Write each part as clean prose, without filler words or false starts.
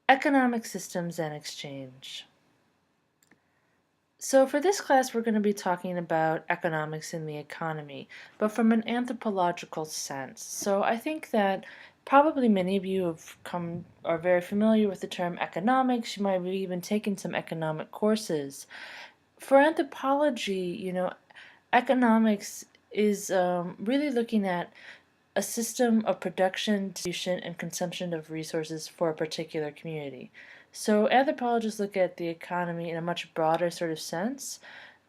Economic systems and exchange. So for this class, we're going to be talking about economics and the economy, but from an anthropological sense. So I think that probably many of you are very familiar with the term economics. You might have even taken some economic courses. For anthropology, economics is really looking at a system of production, distribution, and consumption of resources for a particular community. So anthropologists look at the economy in a much broader sort of sense,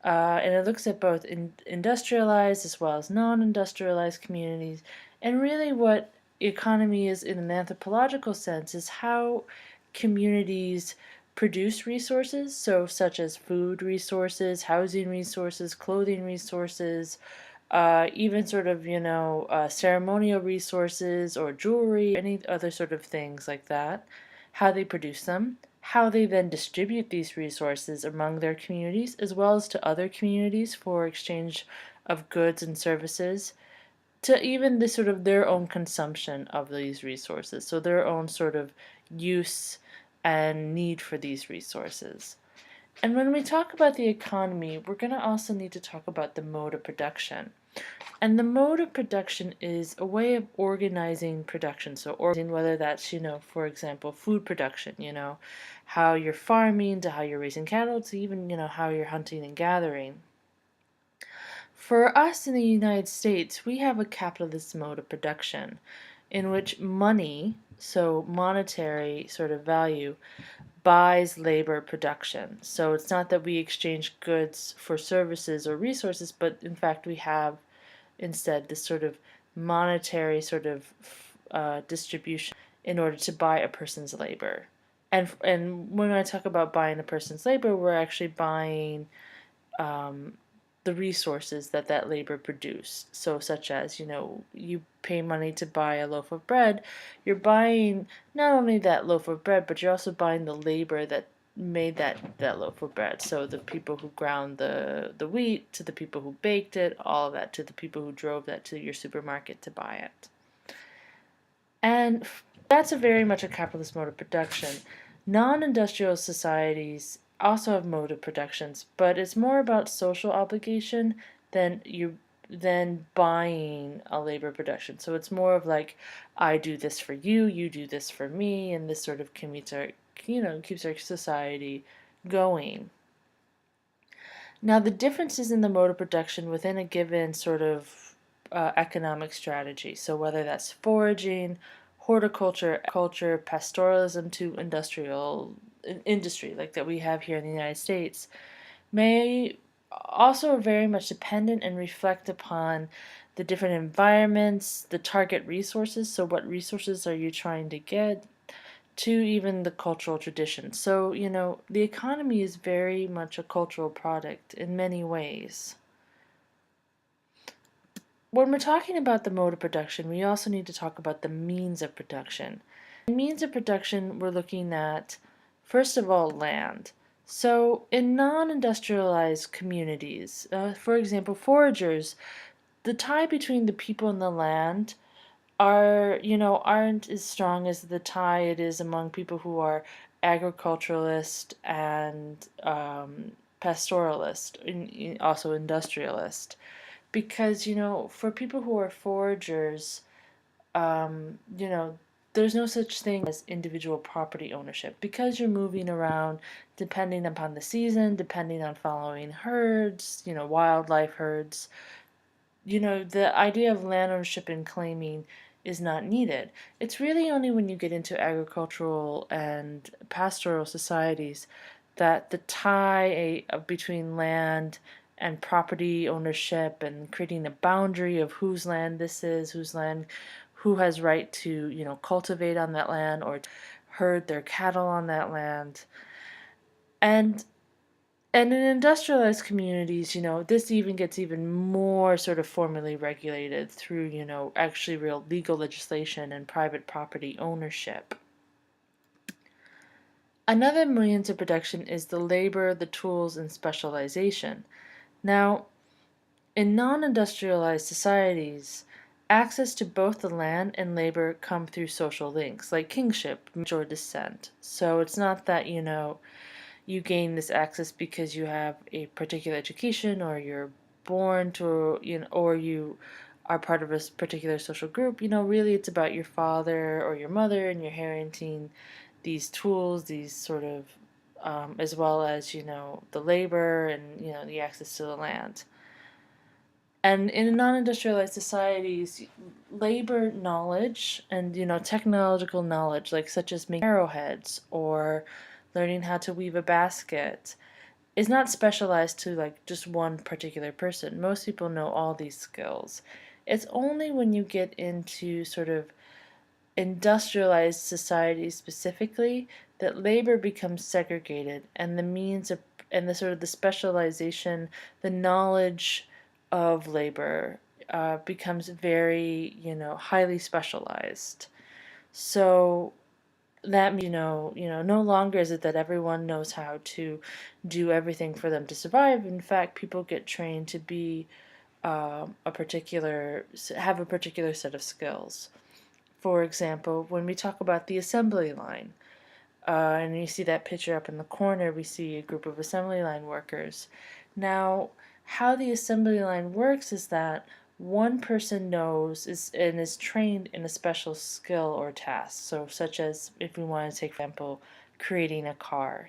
and it looks at both industrialized as well as non-industrialized communities. And really what economy is in an anthropological sense is how communities produce resources, so such as food resources, housing resources, clothing resources, even sort of, ceremonial resources or jewelry, any other sort of things like that, how they produce them, how they then distribute these resources among their communities as well as to other communities for exchange of goods and services, to even the sort of their own consumption of these resources, so their own sort of use and need for these resources. And when we talk about the economy, we're going to also need to talk about the mode of production. And the mode of production is a way of organizing production. So organizing, whether that's, for example, food production, how you're farming, to how you're raising cattle, to even, how you're hunting and gathering. For us in the United States, we have a capitalist mode of production in which money, so monetary sort of value, buys labor production. So it's not that we exchange goods for services or resources, but in fact we have instead this sort of monetary sort of distribution in order to buy a person's labor. And when I talk about buying a person's labor, we're actually buying the resources that that labor produced. So such as, you pay money to buy a loaf of bread, you're buying not only that loaf of bread, but you're also buying the labor that made that loaf of bread. So the people who ground the wheat, to the people who baked it, all of that, to the people who drove that to your supermarket to buy it. And that's a very much a capitalist mode of production. Non-industrial societies also have mode of productions, but it's more about social obligation than buying a labor production. So it's more of like, I do this for you, you do this for me, and this sort of keeps our society going. Now, the differences in the mode of production within a given sort of economic strategy, so whether that's foraging, horticulture, culture, pastoralism to industry, like that we have here in the United States, may also very much dependent and reflect upon the different environments, the target resources, so what resources are you trying to get, to even the cultural tradition. So, the economy is very much a cultural product in many ways. When we're talking about the mode of production, we also need to talk about the means of production. In means of production, we're looking at, first of all, land. So, in non-industrialized communities, for example, foragers, the tie between the people and the land aren't as strong as the tie it is among people who are agriculturalist and pastoralist, and also industrialist. Because, for people who are foragers, um, you know, there's no such thing as individual property ownership because you're moving around depending upon the season, depending on following herds, wildlife herds. The idea of land ownership and claiming is not needed. It's really only when you get into agricultural and pastoral societies that the tie between land and property ownership and creating a boundary of whose land this is, who has right to, cultivate on that land or to herd their cattle on that land. And and in industrialized communities, this even gets even more sort of formally regulated through, actually real legal legislation and private property ownership. Another means of production is the labor, the tools, and specialization. Now, in non-industrialized societies, access to both the land and labor come through social links, like kingship, marriage, or descent. So it's not that, you gain this access because you have a particular education or you're born to, or you are part of a particular social group. Really it's about your father or your mother and you're inheriting these tools, these sort of, as well as, the labor and, the access to the land. And in non-industrialized societies, labor knowledge and technological knowledge, like such as making arrowheads or learning how to weave a basket, is not specialized to like just one particular person. Most people know all these skills. It's only when you get into sort of industrialized societies specifically that labor becomes segregated and the means of and the sort of the specialization, the knowledge of labor becomes very, highly specialized. So that means, no longer is it that everyone knows how to do everything for them to survive. In fact, people get trained to be have a particular set of skills. For example, when we talk about the assembly line, and you see that picture up in the corner, we see a group of assembly line workers. Now, how the assembly line works is that one person is trained in a special skill or task. So, such as if we want to take, for example, creating a car,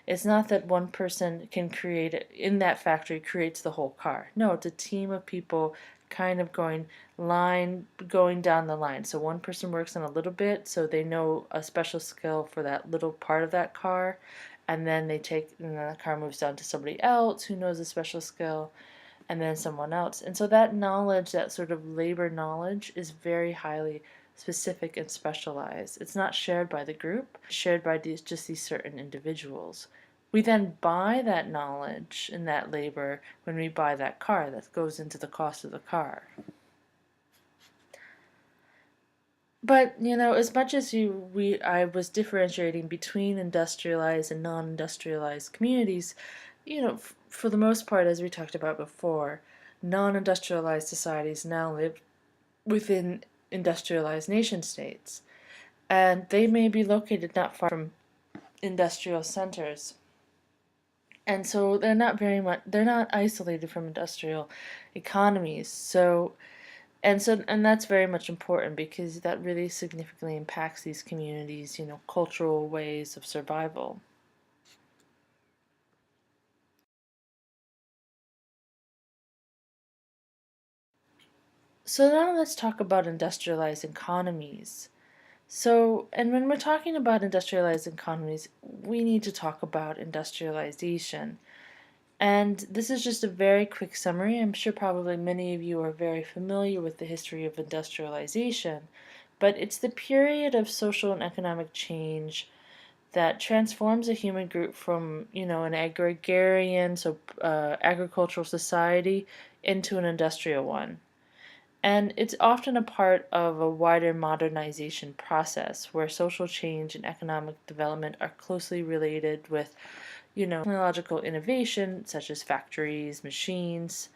it's not that one person can create it in that factory creates the whole car. No, it's a team of people kind of going down the line. So one person works on a little bit, so they know a special skill for that little part of that car, and then the car moves down to somebody else who knows a special skill, and then someone else. And so that knowledge, that sort of labor knowledge, is very highly specific and specialized. It's not shared by the group, it's shared by these certain individuals. We then buy that knowledge and that labor when we buy that car. That goes into the cost of the car. But as much as I was differentiating between industrialized and non-industrialized communities, for the most part, as we talked about before, non-industrialized societies now live within industrialized nation states, and they may be located not far from industrial centers. And so they're not isolated from industrial economies. And that's very much important because that really significantly impacts these communities, cultural ways of survival. So now let's talk about industrialized economies. And when we're talking about industrialized economies, we need to talk about industrialization. And this is just a very quick summary. I'm sure probably many of you are very familiar with the history of industrialization, but it's the period of social and economic change that transforms a human group from, an agrarian, agricultural society into an industrial one. And it's often a part of a wider modernization process where social change and economic development are closely related with, technological innovation such as factories, machines,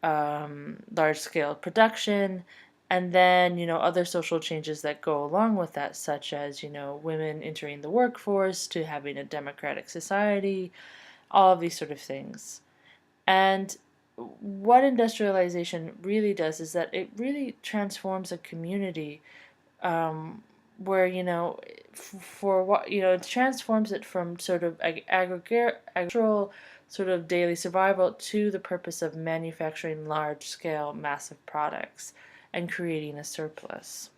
large scale production, and then, other social changes that go along with that, such as, women entering the workforce to having a democratic society, all of these sort of things. And what industrialization really does is that it really transforms a community, where for what it transforms it from sort of agricultural sort of daily survival to the purpose of manufacturing large scale massive products and creating a surplus.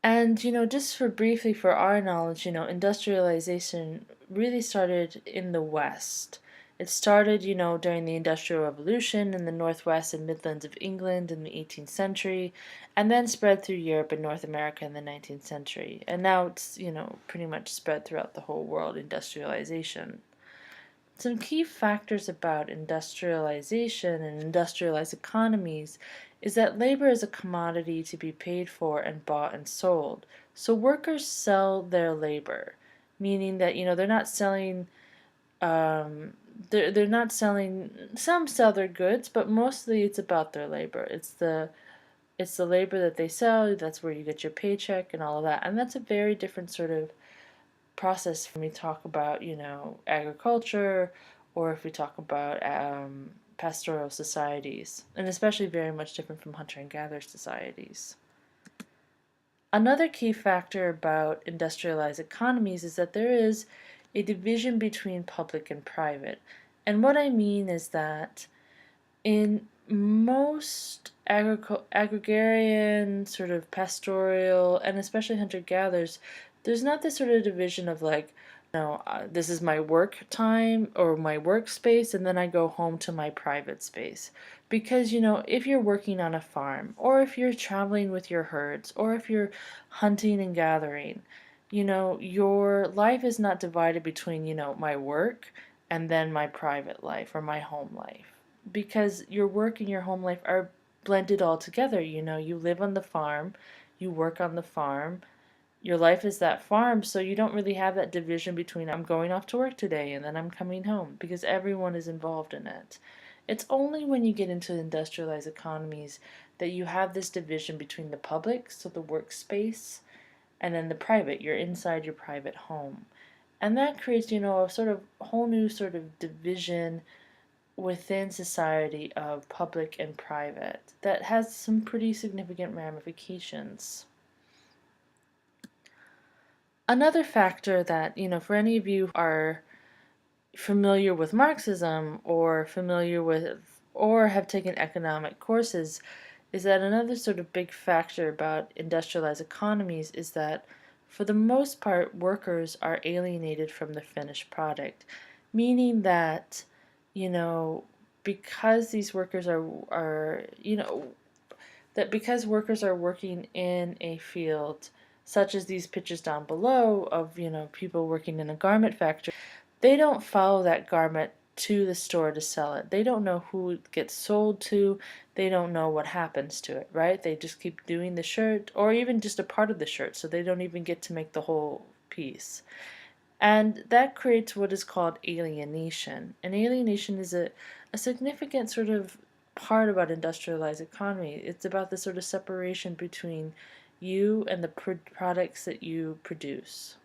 And just for briefly for our knowledge, industrialization really started in the West. It started, during the Industrial Revolution in the Northwest and Midlands of England in the 18th century, and then spread through Europe and North America in the 19th century. And now it's, pretty much spread throughout the whole world, industrialization. Some key factors about industrialization and industrialized economies is that labor is a commodity to be paid for and bought and sold. So workers sell their labor, meaning that they're not selling they're not selling. Some sell their goods, but mostly it's about their labor. It's the labor that they sell. That's where you get your paycheck and all of that. And that's a very different sort of process when we talk about, agriculture, or if we talk about pastoral societies, and especially very much different from hunter and gatherer societies. Another key factor about industrialized economies is that there is a division between public and private. And what I mean is that in most agrarian, sort of pastoral, and especially hunter gatherers, there's not this sort of division of like, this is my work time or my workspace, and then I go home to my private space. Because, if you're working on a farm, or if you're traveling with your herds, or if you're hunting and gathering, your life is not divided between, my work and then my private life or my home life. Because your work and your home life are blended all together. You live on the farm, you work on the farm, your life is that farm, so you don't really have that division between I'm going off to work today and then I'm coming home, because everyone is involved in it. It's only when you get into industrialized economies that you have this division between the public, so the workspace, and then the private, you're inside your private home. And that creates, a sort of whole new sort of division within society of public and private that has some pretty significant ramifications. Another factor that, for any of you who are familiar with Marxism or familiar with or have taken economic courses, is that another sort of big factor about industrialized economies is that for the most part workers are alienated from the finished product, meaning that, you know, because these workers that because workers are working in a field such as these pictures down below of, people working in a garment factory, they don't follow that garment to the store to sell it. They don't know who it gets sold to. They don't know what happens to it, right? They just keep doing the shirt or even just a part of the shirt, so they don't even get to make the whole piece. And that creates what is called alienation. And alienation is a significant sort of part about industrialized economy. It's about the sort of separation between you and the products that you produce.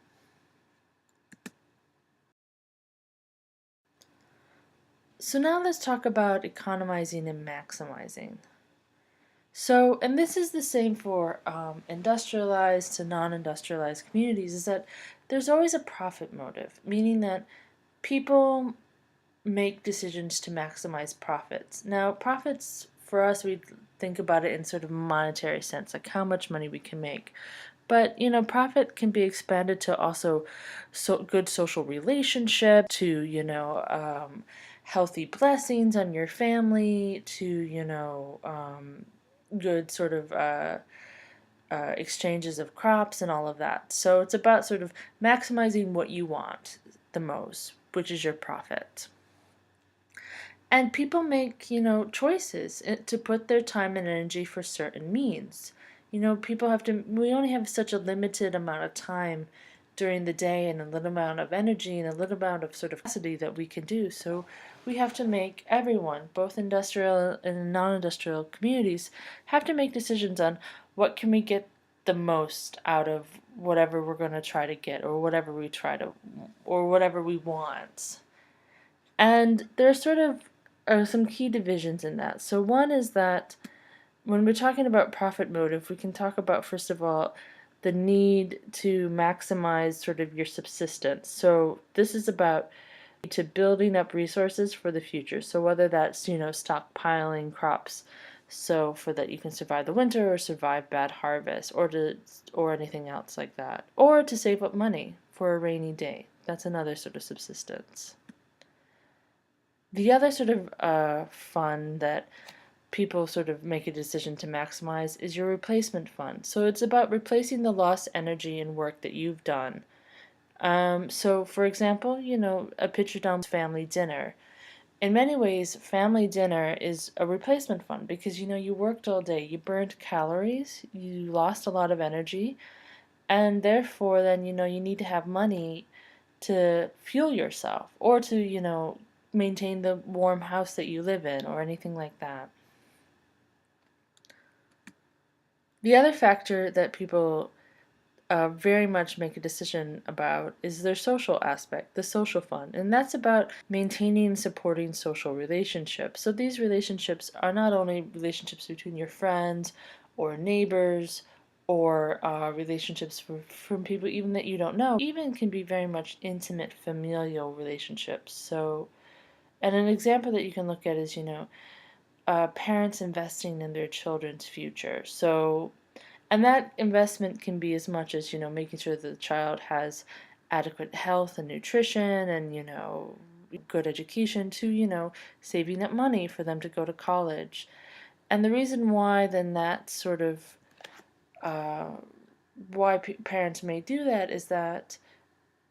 So now let's talk about economizing and maximizing. So, and this is the same for industrialized to non-industrialized communities, is that there's always a profit motive, meaning that people make decisions to maximize profits. Now, profits for us, we think about it in sort of monetary sense, like how much money we can make. But profit can be expanded to also good social relationship, to healthy blessings on your family, to good sort of exchanges of crops and all of that. So it's about sort of maximizing what you want the most, which is your profit. And people make, choices to put their time and energy for certain means. People have to, we only have such a limited amount of time during the day and a little amount of energy and a little amount of sort of capacity that we can do. So we have to make everyone, both industrial and non-industrial communities, have to make decisions on what can we get the most out of whatever we're going to try to get or whatever we want. And there are some key divisions in that. So one is that when we're talking about profit motive, we can talk about, first of all, the need to maximize sort of your subsistence. So this is about to building up resources for the future. So whether that's, stockpiling crops so for that you can survive the winter or survive bad harvest or anything else like that. Or to save up money for a rainy day. That's another sort of subsistence. The other sort of fund that people sort of make a decision to maximize is your replacement fund. So it's about replacing the lost energy and work that you've done. So for example, a picture down family dinner. In many ways, family dinner is a replacement fund because you worked all day, you burned calories, you lost a lot of energy, and therefore then you need to have money to fuel yourself or to maintain the warm house that you live in or anything like that. The other factor that people very much make a decision about is their social aspect, the social fund. And that's about maintaining and supporting social relationships. So these relationships are not only relationships between your friends or neighbors or relationships from people even that you don't know, even can be very much intimate familial relationships. So, and an example that you can look at is, parents investing in their children's future. So and that investment can be as much as, making sure that the child has adequate health and nutrition and, good education to, saving up money for them to go to college. And the reason why then that sort of uh, why parents may do that is that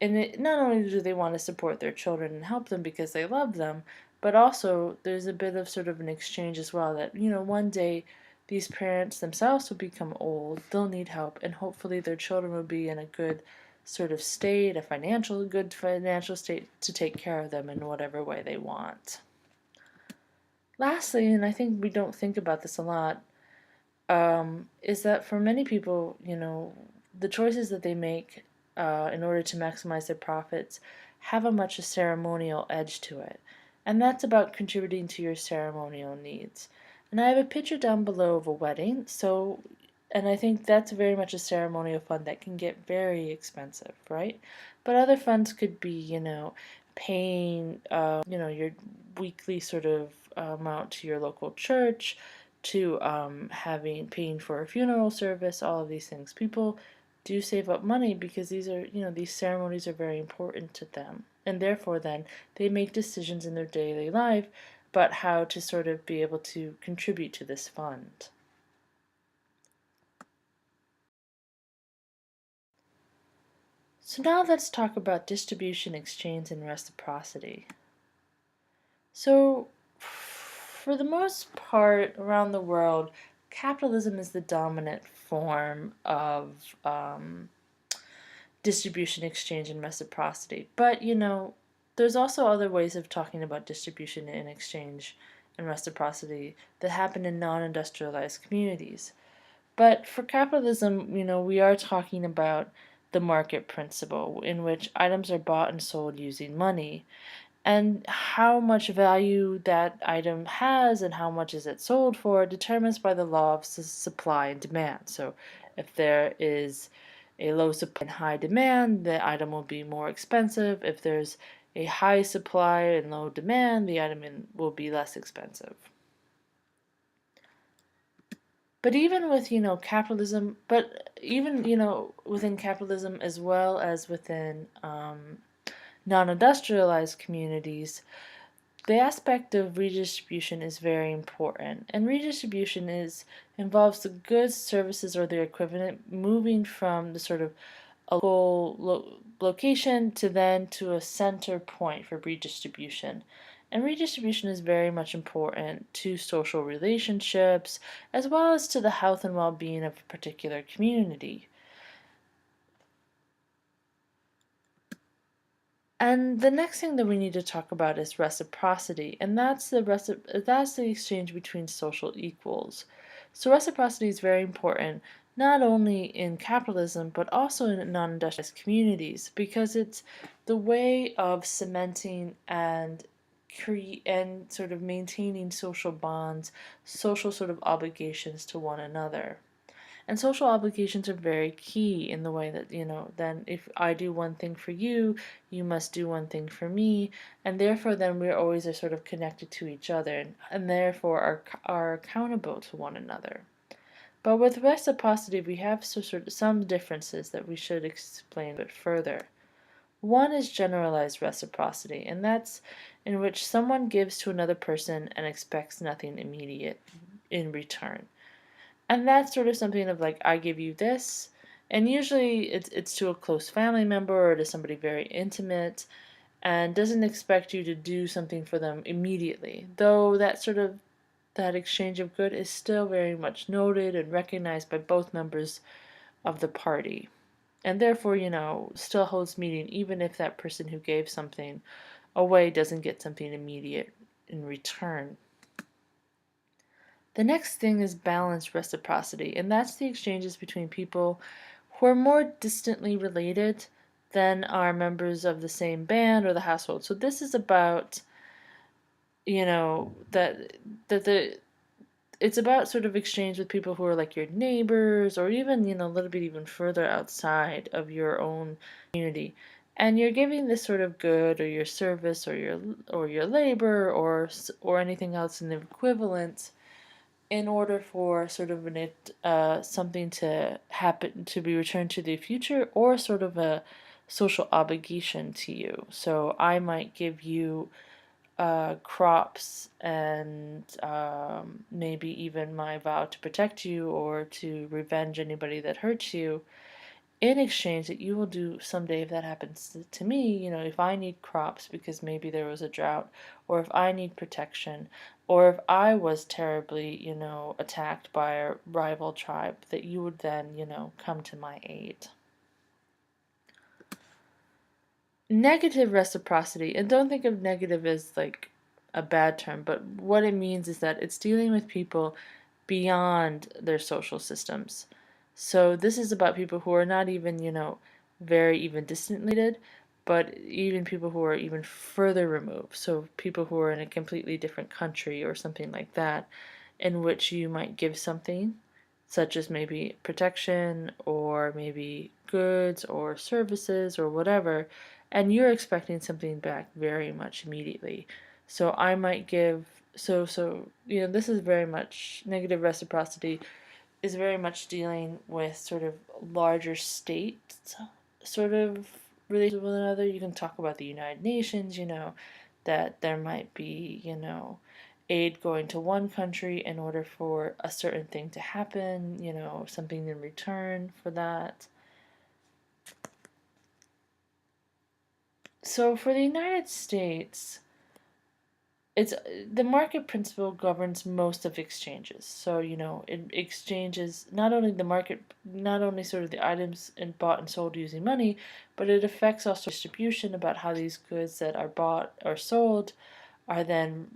not only do they want to support their children and help them because they love them, but also there's a bit of sort of an exchange as well that, one day these parents themselves will become old, they'll need help, and hopefully their children will be in a good sort of state, good financial state to take care of them in whatever way they want. Lastly, and I think we don't think about this a lot, is that for many people, the choices that they make in order to maximize their profits have a much ceremonial edge to it. And that's about contributing to your ceremonial needs. And I have a picture down below of a wedding, and I think that's very much a ceremonial fund that can get very expensive, right? But other funds could be, paying, your weekly sort of amount to your local church, to paying for a funeral service, all of these things. People do save up money because these ceremonies are very important to them. And therefore, then, they make decisions in their daily life about how to sort of be able to contribute to this fund. So now let's talk about distribution, exchange, and reciprocity. So, for the most part around the world, capitalism is the dominant form of distribution, exchange, and reciprocity. But, there's also other ways of talking about distribution and exchange and reciprocity that happen in non industrialized communities. But for capitalism, we are talking about the market principle in which items are bought and sold using money. And how much value that item has and how much is it sold for determines by the law of supply and demand. So if there is a low supply and high demand, the item will be more expensive. If there's a high supply and low demand, the item will be less expensive. But even with, capitalism, but even, within capitalism as well as within non-industrialized communities, the aspect of redistribution is very important. And redistribution involves the goods, services, or their equivalent moving from the sort of a local location to a center point for redistribution. And redistribution is very much important to social relationships as well as to the health and well being of a particular community. And the next thing that we need to talk about is reciprocity, and that's the exchange between social equals. So reciprocity is very important not only in capitalism but also in non-industrialized communities because it's the way of cementing and sort of maintaining social bonds, social sort of obligations to one another. And social obligations are very key in the way that, then if I do one thing for you, you must do one thing for me. And therefore, then we're always are sort of connected to each other and therefore are accountable to one another. But with reciprocity, we have sort of some differences that we should explain a bit further. One is generalized reciprocity, and that's in which someone gives to another person and expects nothing immediate in return. And that's sort of something of like, I give you this, and usually it's to a close family member or to somebody very intimate, and doesn't expect you to do something for them immediately. Though that exchange of good is still very much noted and recognized by both members of the party. And therefore, still holds meaning even if that person who gave something away doesn't get something immediate in return. The next thing is balanced reciprocity, and that's the exchanges between people who are more distantly related than are members of the same band or the household. So this is about, that the it's about sort of exchange with people who are like your neighbors or even, a little bit even further outside of your own community. And you're giving this sort of good or your service or your labor or anything else in the equivalent in order for sort of something to happen to be returned to the future or sort of a social obligation to you. So I might give you crops and maybe even my vow to protect you or to revenge anybody that hurts you in exchange that you will do someday if that happens to me, if I need crops because maybe there was a drought, or if I need protection, or if I was terribly, attacked by a rival tribe, that you would then, come to my aid. Negative reciprocity, and don't think of negative as like a bad term, but what it means is that it's dealing with people beyond their social systems. So this is about people who are not even, very even distantly related, but even people who are even further removed. So people who are in a completely different country or something like that, in which you might give something, such as maybe protection or maybe goods or services or whatever, and you're expecting something back very much immediately. So I might give this is very much negative reciprocity is very much dealing with sort of larger states sort of relations with one another. You can talk about the United Nations, that there might be, aid going to one country in order for a certain thing to happen, something in return for that. So for the United States, it's the market principle governs most of exchanges. So, it exchanges not only sort of the items bought and sold using money, but it affects also distribution about how these goods that are bought or sold are then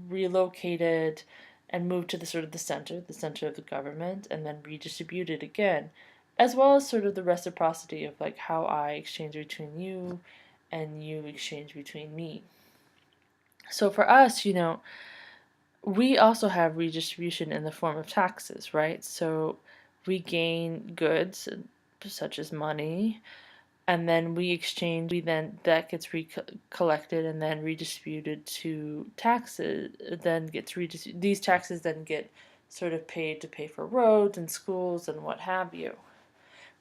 relocated and moved to the center of the government, and then redistributed again, as well as sort of the reciprocity of like how I exchange between you and you exchange between me. So for us, we also have redistribution in the form of taxes, right? So we gain goods such as money, and then that gets collected and then redistributed to taxes. These taxes then get sort of paid to pay for roads and schools and what have you.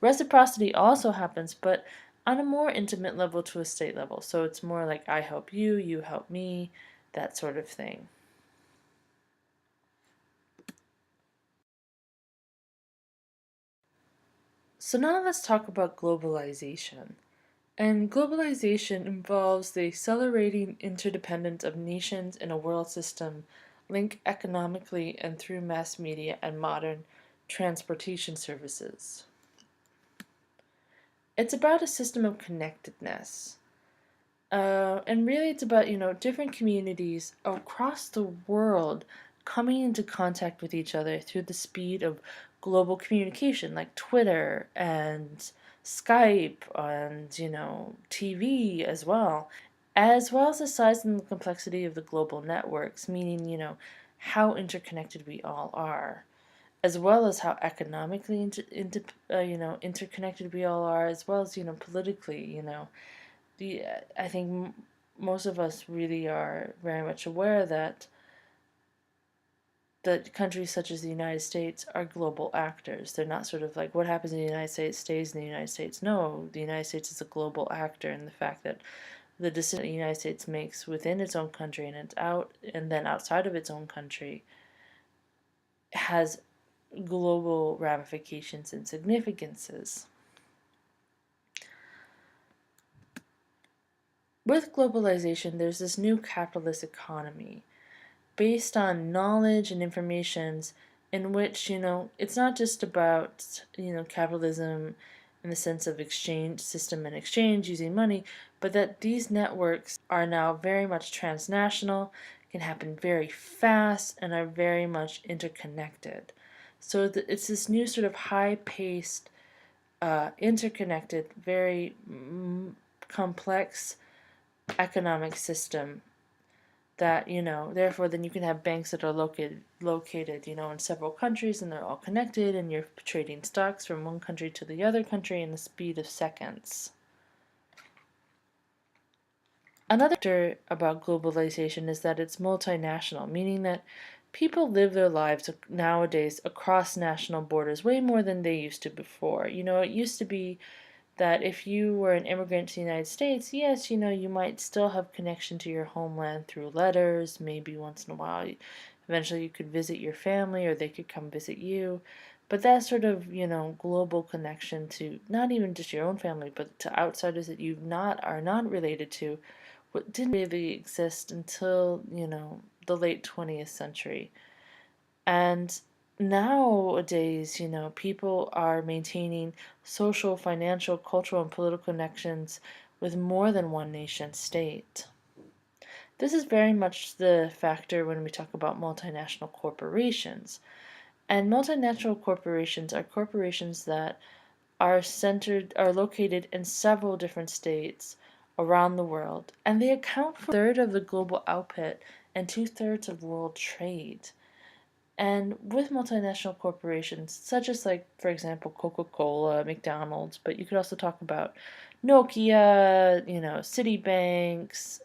Reciprocity also happens, but on a more intimate level to a state level. So it's more like I help you, you help me, that sort of thing. So now let's talk about globalization. And globalization involves the accelerating interdependence of nations in a world system linked economically and through mass media and modern transportation services. It's about a system of connectedness. And really, it's about, different communities across the world coming into contact with each other through the speed of global communication, like Twitter and Skype and, TV as well as the size and the complexity of the global networks, meaning, how interconnected we all are, as well as how economically interconnected we all are, as well as, politically, the I think most of us really are very much aware that countries such as the United States are global actors. They're not sort of like what happens in the United States stays in the United States. No, the United States is a global actor in the fact that the decision the United States makes within its own country and then outside of its own country has global ramifications and significances. With globalization, there's this new capitalist economy based on knowledge and informations in which, it's not just about, capitalism in the sense of exchange system and exchange using money, but that these networks are now very much transnational, can happen very fast, and are very much interconnected. So it's this new sort of high-paced, interconnected, very complex economic system that, therefore then you can have banks that are located, in several countries, and they're all connected, and you're trading stocks from one country to the other country in the speed of seconds. Another factor about globalization is that it's multinational, meaning that people live their lives nowadays across national borders way more than they used to before. It used to be that if you were an immigrant to the United States, yes, you might still have connection to your homeland through letters, maybe once in a while. Eventually you could visit your family or they could come visit you. But that sort of, global connection to not even just your own family, but to outsiders that you are not related to, what didn't really exist until, the late 20th century. And nowadays, people are maintaining social, financial, cultural, and political connections with more than one nation state. This is very much the factor when we talk about multinational corporations. And multinational corporations are corporations that are located in several different states around the world, and they account for a third of the global output and two-thirds of world trade. And with multinational corporations, such as, like, for example, Coca-Cola, McDonald's, but you could also talk about Nokia, Citibanks,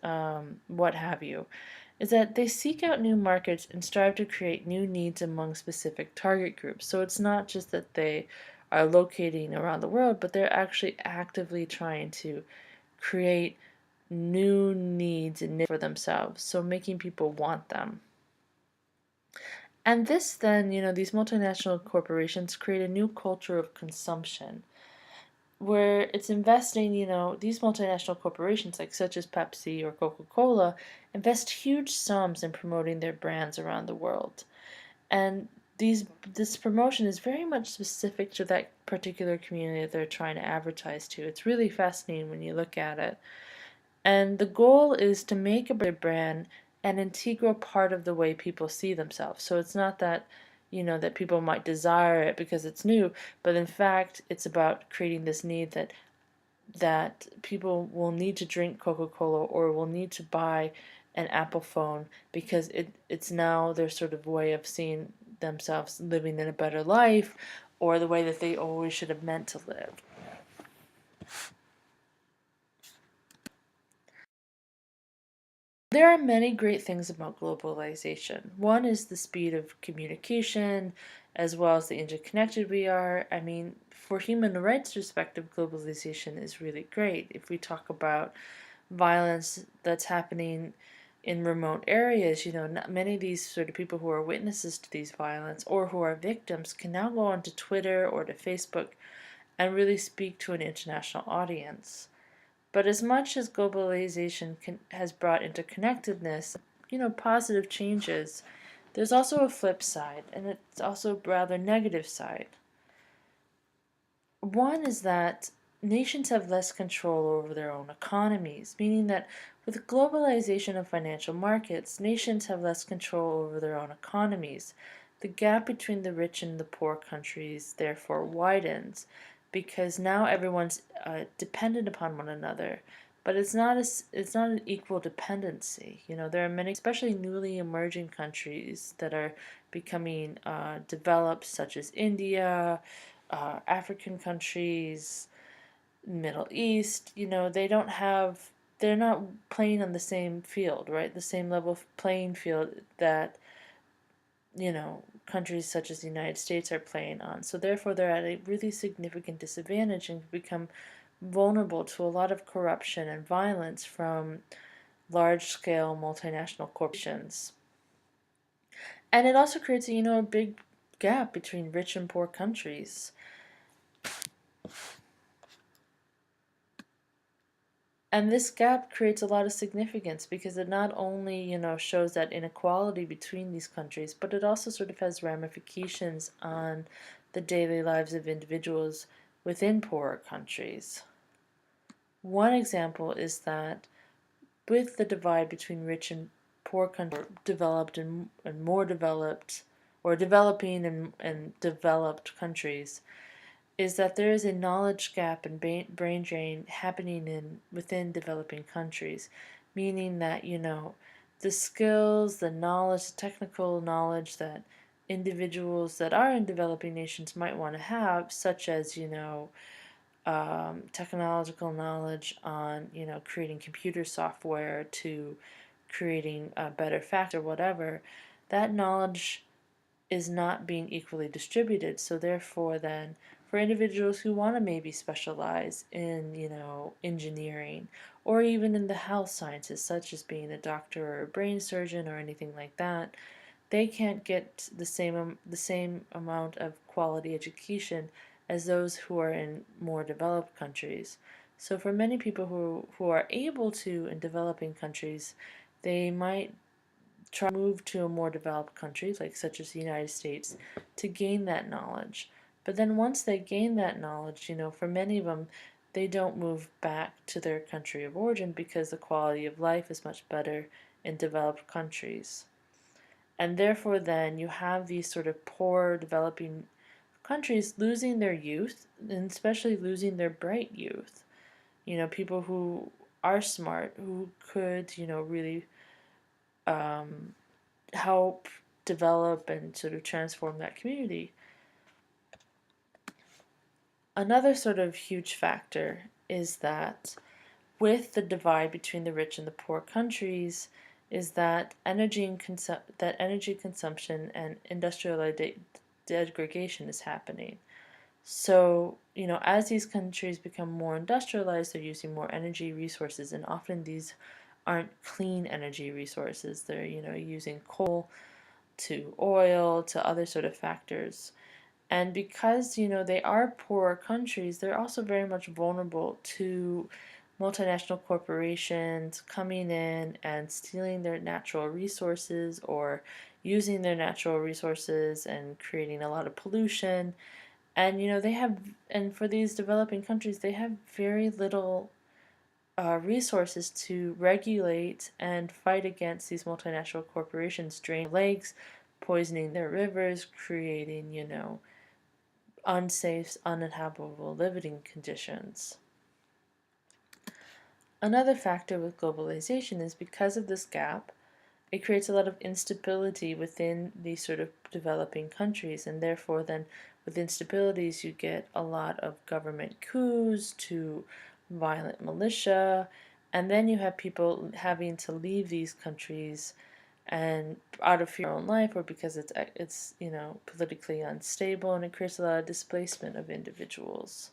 what have you, is that they seek out new markets and strive to create new needs among specific target groups. So it's not just that they are locating around the world, but they're actually actively trying to create new needs and for themselves, so making people want them. And this then, these multinational corporations create a new culture of consumption where it's investing, these multinational corporations, like such as Pepsi or Coca-Cola, invest huge sums in promoting their brands around the world. And this promotion is very much specific to that particular community that they're trying to advertise to. It's really fascinating when you look at it. And the goal is to make a brand an integral part of the way people see themselves. So it's not that, that people might desire it because it's new, but in fact, it's about creating this need that people will need to drink Coca-Cola or will need to buy an Apple phone because it's now their sort of way of seeing themselves living in a better life, or the way that they always should have meant to live. There are many great things about globalization. One is the speed of communication, as well as the interconnected we are. I mean, for human rights perspective, globalization is really great. If we talk about violence that's happening in remote areas, not many of these sort of people who are witnesses to these violence or who are victims can now go onto Twitter or to Facebook and really speak to an international audience. But as much as globalization has brought interconnectedness, positive changes, there's also a flip side, and it's also a rather negative side. One is that nations have less control over their own economies, meaning that with globalization of financial markets, nations have less control over their own economies. The gap between the rich and the poor countries therefore widens because now everyone's dependent upon one another. But it's not an equal dependency. There are many, especially newly emerging countries that are becoming developed, such as India, African countries, Middle East, they're not playing on the same field, right? The same level of playing field that, countries such as the United States are playing on. So therefore, they're at a really significant disadvantage and become vulnerable to a lot of corruption and violence from large-scale multinational corporations. And it also creates a big gap between rich and poor countries. And this gap creates a lot of significance because it not only, shows that inequality between these countries, but it also sort of has ramifications on the daily lives of individuals within poorer countries. One example is that with the divide between rich and poor countries, developed and more developed, or developing and developed countries, is that there is a knowledge gap and brain drain happening within developing countries, meaning that the skills, the knowledge, the technical knowledge that individuals that are in developing nations might want to have, such as technological knowledge on creating computer software to creating a better fact or whatever, that knowledge is not being equally distributed. So therefore then for individuals who want to maybe specialize in engineering or even in the health sciences, such as being a doctor or a brain surgeon or anything like that, they can't get the same amount of quality education as those who are in more developed countries. So for many people who are able to in developing countries, they might try to move to a more developed country, like such as the United States, to gain that knowledge. But then once they gain that knowledge, for many of them, they don't move back to their country of origin because the quality of life is much better in developed countries. And therefore, then you have these sort of poor developing countries losing their youth, and especially losing their bright youth. People who are smart, who could, really um, help develop and sort of transform that community. Another sort of huge factor is that with the divide between the rich and the poor countries is that energy consumption and industrial degradation is happening. So, as these countries become more industrialized, they're using more energy resources, and often these aren't clean energy resources. They're, using coal to oil to other sort of factors. And because, they are poorer countries, they're also very much vulnerable to multinational corporations coming in and stealing their natural resources or using their natural resources and creating a lot of pollution. And and for these developing countries, they have very little resources to regulate and fight against these multinational corporations draining lakes, poisoning their rivers, creating, unsafe, uninhabitable living conditions. Another factor with globalization is because of this gap, it creates a lot of instability within these sort of developing countries, and therefore then with instabilities you get a lot of government coups to violent militia, and then you have people having to leave these countries and out of fear of their own life or because it's politically unstable, and it creates a lot of displacement of individuals.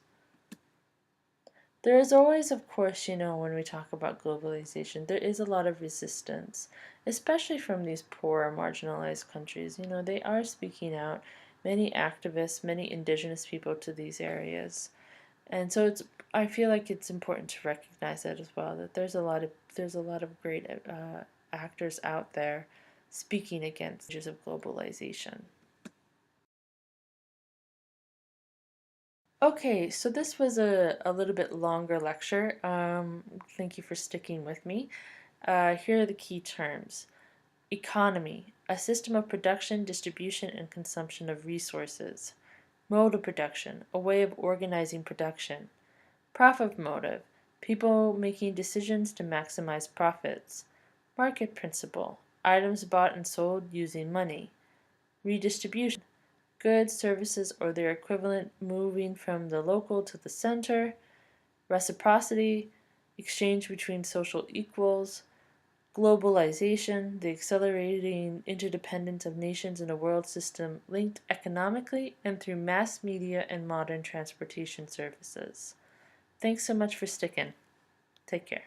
There is always, of course, when we talk about globalization, there is a lot of resistance, especially from these poor, marginalized countries. They are speaking out, many activists, many indigenous people to these areas. And so I feel like it's important to recognize that as well, that there's a lot of great actors out there speaking against the dangers of globalization. Okay, so this was a little bit longer lecture. Thank you for sticking with me. Here are the key terms. Economy, a system of production, distribution, and consumption of resources. Mode of production, a way of organizing production. Profit motive, people making decisions to maximize profits. Market principle, items bought and sold using money. Redistribution, goods, services, or their equivalent moving from the local to the center. Reciprocity, exchange between social equals. Globalization, the accelerating interdependence of nations in a world system linked economically and through mass media and modern transportation services. Thanks so much for sticking. Take care.